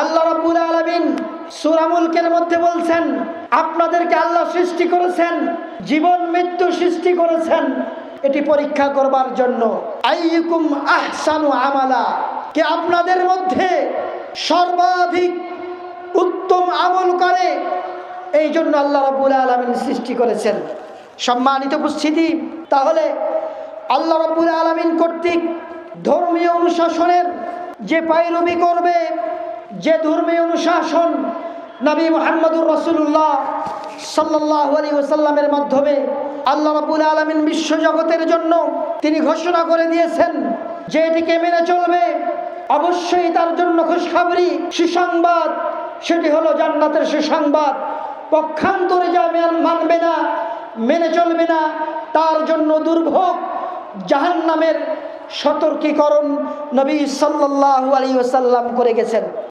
আল্লাহ রাব্বুল আলামিন সূরা মুলকের মধ্যে বলছেন, আপনাদেরকে আল্লাহ সৃষ্টি করেছেন, জীবন মৃত্যু সৃষ্টি করেছেন এটি পরীক্ষা করবার জন্য। আইয়ুকুম আহসানু আমালা, কে আপনাদের মধ্যে সর্বাধিক উত্তম আমল করে, এই জন্য আল্লাহ রাব্বুল আলামিন সৃষ্টি করেছেন। সম্মানিত উপস্থিতি, তাহলে আল্লাহ রাব্বুল আলামিন কর্তৃক ধর্মীয় অনুশাসনের যে পায়রবি করবে, যে ধর্মীয় অনুশাসন নবী মুহাম্মদুর রাসূলুল্লাহ সাল্লাল্লাহু আলাইহি ওয়াসাল্লামের মাধ্যমে আল্লাহ রাব্বুল আলামিন বিশ্বজগতের জন্য তিনি ঘোষণা করে দিয়েছেন যে এটিকে মেনে চলবে, অবশ্যই তার জন্য খুশখবরি, সুসংবাদ, সেটি হলো জান্নাতের সুসংবাদ। পক্ষান্তরে যা মানবে না, মেনে চলবে না, তার জন্য দুর্ভোগ, জাহান্নামের সতর্কীকরণ নবী সাল্লাল্লাহু আলাইহি ওয়াসাল্লাম করে গেছেন।